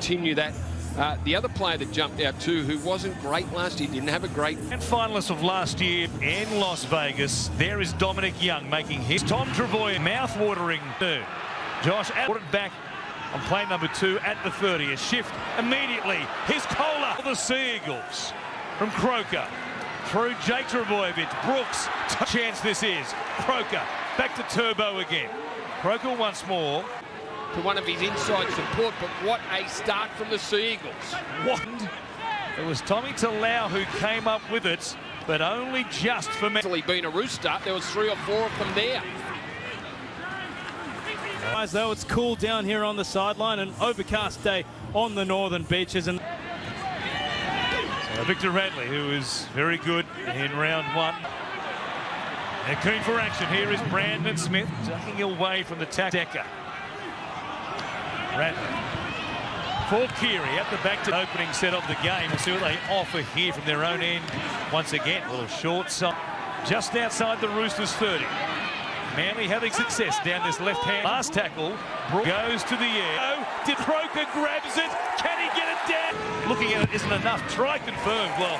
continue that. The other player that jumped out too, who wasn't great last year, didn't have a great... And finalist of last year in Las Vegas, there is Dominic Young making his. Tom Travoy, mouth-watering turn. Josh put it back on play number 2 at the 30. A shift immediately. Here's Kohler for the Sea Eagles. From Croker through Jake Travojevic. Brooks, chance this is. Croker back to Turbo again. Croker once more. To one of his inside support, but what a start from the Sea Eagles. What? It was Tommy Talau who came up with it, but only just for me. Being a Rooster, there was 3 or 4 of them there. As though it's cool down here on the sideline, an overcast day on the northern beaches. And so Victor Radley, who is very good in round 1. They're keen for action. Here is Brandon Smith ducking away from the Decker. Radley for Keary at the back to opening set of the game. We'll see what they offer here from their own end. Once again, a little short side. Just outside the Roosters 30. Manly having success down this left hand. Last tackle goes to the air. Oh, did Croker grabs it? Can he get it down? Looking at it isn't enough. Try confirmed. Well,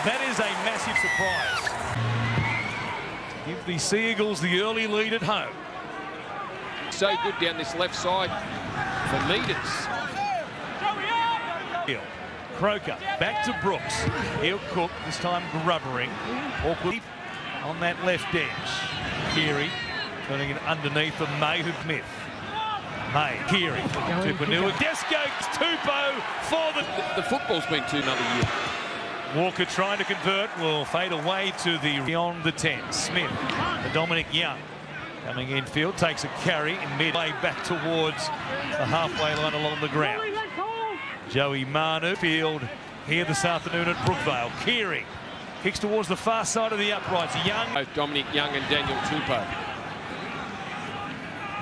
that is a massive surprise. Give the Sea Eagles the early lead at home. So good down this left side for meters. Croker back to Brooks. He'll cook, this time grubbering. Awkward on that left edge. Keary turning it underneath the May Smith. May, Keary, Tupanua, Desco, Tupou for the football's been to another year. Walker trying to convert will fade away to the beyond the 10. Smith, the Dominic Young. Coming infield, takes a carry in midway back towards the halfway line along the ground. Joey Manu field here this afternoon at Brookvale. Keary kicks towards the far side of the uprights. Young. Both Dominic Young and Daniel Tupou.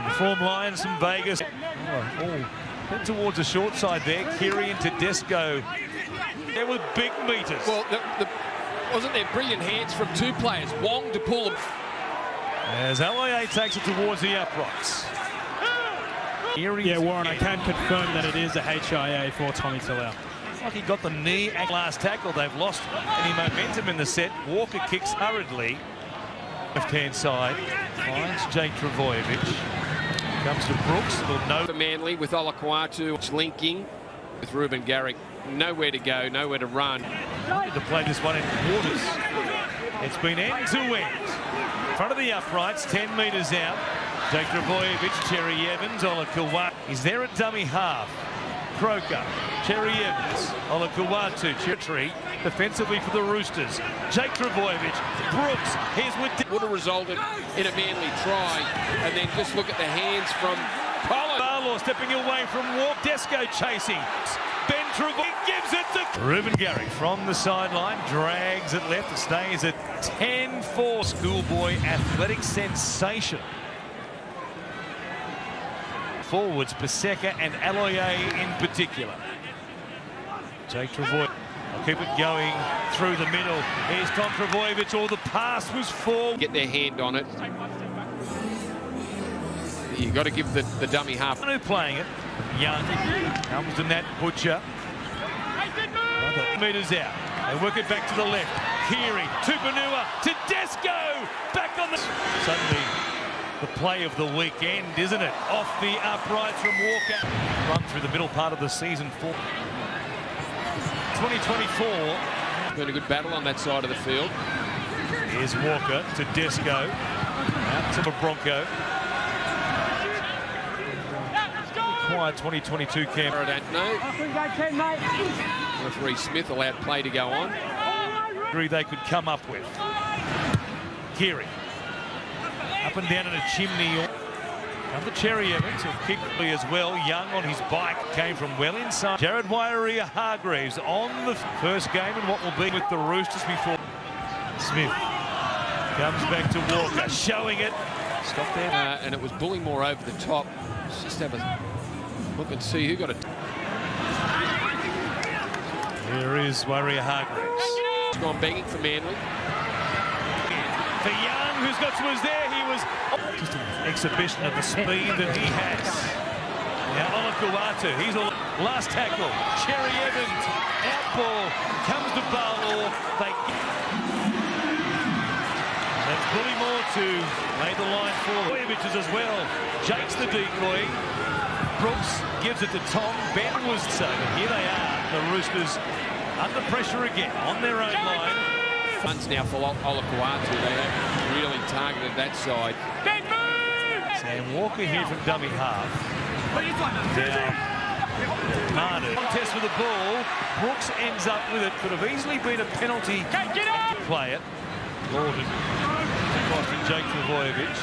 The form Lions from Vegas. Head towards the short side there. Keary into Desco. There were big meters. Well, wasn't there brilliant hands from 2 players? Wong to pull them. As LIA takes it towards the uprights. Yeah, Warren, I can confirm that it is a HIA for Tommy Talau. Like he got the knee at last tackle. They've lost any momentum in the set. Walker kicks hurriedly. Left-hand side. Finds Jake Travojevic. Comes to Brooks. No. For Manly with Olakwatu linking with Ruben Garrick. Nowhere to go, nowhere to run. Wanted to play this one in quarters. It's been end to end. In front of the uprights, 10 metres out. Jake Travojevic, Cherry Evans, Olakwatu. Is there a dummy half? Croker, Cherry Evans, Olakwatu, Cherry, defensively for the Roosters. Jake Travojevic, Brooks, here's with... Would have resulted in a Manly try. And then just look at the hands from Collins. Barlaw stepping away from Walk. Desco chasing. Ben Travojevic gives it to... Ruben Garrick from the sideline, drags it left. It stays at 10-4. Schoolboy athletic sensation. Forwards, Paseka and Aloye in particular. Jake Travojevic will keep it going through the middle. Here's Tom Travojevic. All the pass was for... Get their hand on it. You've got to give the dummy half. Playing it. Young comes to Nat Butcher. Meters out. They work it back to the left. Keary, Tupanua to Desco. Back on the... Suddenly... the play of the weekend, isn't it? Off the uprights from Walker. Run through the middle part of the season for 2024. Been a good battle on that side of the field. Here's Walker to Desco. Out to the Bronco. Quiet 2022 camp. I don't know. Referee Smith allowed play to go on. They could come up with. Keary. Up and down in a chimney. Come to Cherry Evans, who kicked as well. Young on his bike, came from well inside. Jared Wairia-Hargreaves on the first game in what will be with the Roosters before. Smith comes back to Walker, showing it. Stop there. And it was Bullymore over the top. Let's just have a look and see who got it. Here is Wairia-Hargreaves. He's gone begging for Manly. For Young, who's got to was there, he was just an exhibition of the speed that he has. Now Olakwatu, he's all... Last tackle. Cherry Evans. Out ball. Comes to Barlaw. That's Bullymore to lay the line for Vojevic as well. Jake's the decoy. Brooks gives it to Tom. Ben was so. But here they are. The Roosters under pressure again on their own line. Funds now for Olakuatu. They have really targeted that side. Sam Walker here from dummy half. Down. Martin. Contest for the ball. Brooks ends up with it. Could have easily been a penalty. Play it. Lawton. Costing Jake Travojevic.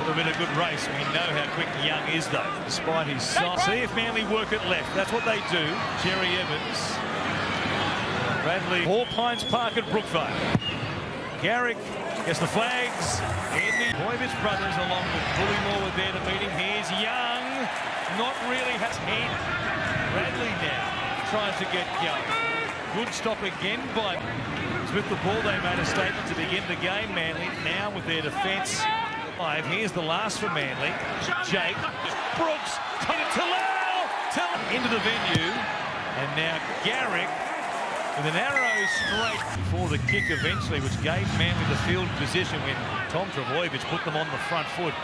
Would have been a good race. We know how quick Young is, though, despite his size. See if Manly work it left. That's what they do. Cherry Evans. Bradley. Hall Pines Park at Brookvale. Garrick gets the flags. The Vojevic brothers along with Bullymore were there to meet him. Here's Young. Not really has hand. Bradley now tries to get Young. Good stop again by with the ball. They made a statement to begin the game. Manly now with their defence. Here's the last for Manly. Jake. Brooks. Into the venue. And now Garrick with an arrow straight for the kick eventually, which gave Manly the field position when Tom Travojevic put them on the front foot.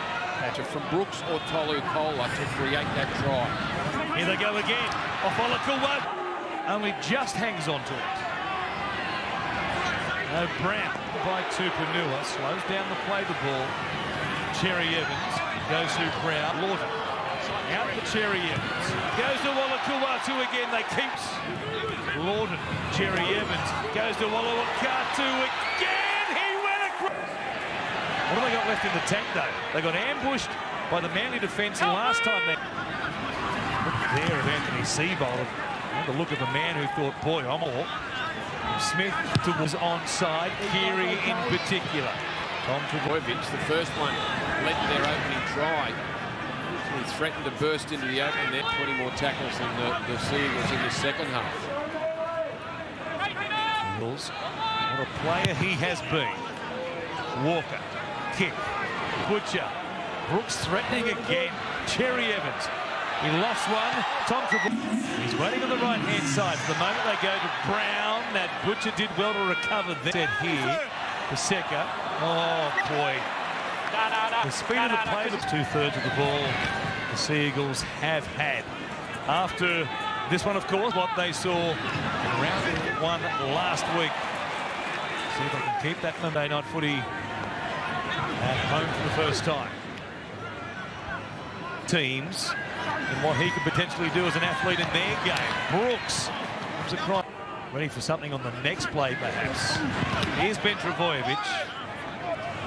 From Brooks or Tolu Kola to create that try. Here they go again. Off Olakuwa. Only just hangs on to it. No, Brown by Tupanua. Slows down the play the ball. Cherry Evans goes to Brown. Lawton. Out for Cherry Evans. Goes to Olakuwa again. They keeps Lawton. Cherry Evans goes to Olakuwa again. He went across. What have they got left in the tank, though? They got ambushed by the Manly defence last time. Look there of Anthony Seibold. The look of a man who thought, boy, I'm all. Smith was onside. Keary in particular. Tom Travojevic, the first one, led their opening try. He threatened to burst into the open net, 20 more tackles than the Seagulls in the second half. Eagles, what a player he has been. Walker, kick, Butcher, Brooks threatening again. Cherry Evans, he lost one. Tom Travojevic, he's waiting on the right-hand side. For the moment they go to Brown. That Butcher did well to recover there. Here, the Secca. Oh boy. The speed of the play was 2/3 of the ball the Seagulls have had. After this one, of course, what they saw in round one last week. See if they can keep that Monday night footy at home for the first time. Teams and what he could potentially do as an athlete in their game. Brooks comes across. Ready for something on the next play, perhaps. Here's Ben Travojevic.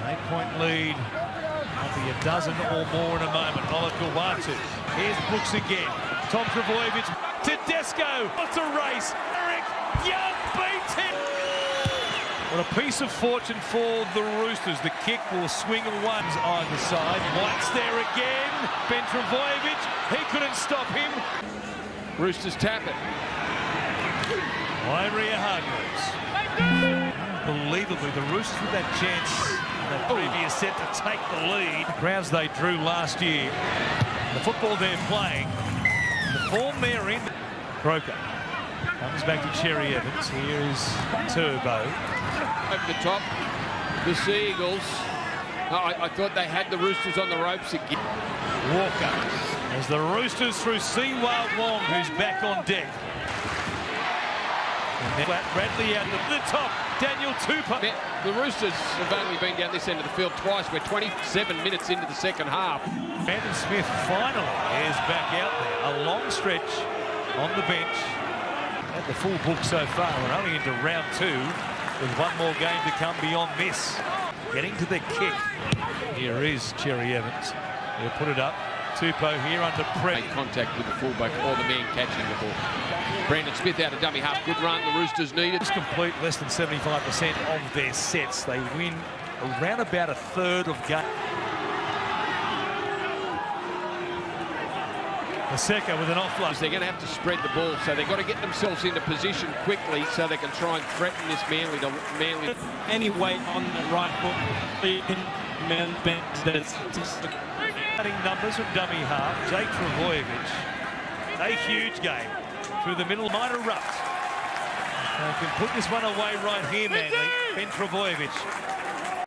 8-point lead. Might be a dozen or more in a moment. Olakuwatu. Here's Brooks again. Tom Travojevic. Tedesco. What's a race? Eric Young beats him. What a piece of fortune for the Roosters. The kick will swing one's either side. White's there again. Ben Travojevic. He couldn't stop him. Roosters tap it. Ira Hargreaves. Unbelievably, the Roosters with that chance in that previous set to take the lead. The crowds they drew last year. The football they're playing. The form they're in. Croker comes back to Cherry Evans. Here is Turbo. Over the top, the Seagulls. I thought they had the Roosters on the ropes again. Walker. As the Roosters through Siwa Wong, who's back on deck. Bradley out to the top. Daniel Tupou. The Roosters have only been down this end of the field twice. We're 27 minutes into the second half. Brandon Smith finally is back out there. A long stretch on the bench. At the full book so far. We're only into round two with one more game to come beyond this. Getting to the kick. Here is Cherry Evans. He'll put it up. Tupou here under pressure. Make contact with the fullback or the man catching the ball. Brandon Smith out of dummy half. Good run. The Roosters needed. It's complete less than 75% of their sets. They win around about a third of game. The Secca with an offload. They're going to have to spread the ball, so they've got to get themselves into position quickly so they can try and threaten this Manly. Any weight on the right foot, Numbers from dummy half, Jake Trbojevic. A huge game through the middle, might erupt. They can put this one away right here, Manly. Ben Trbojevic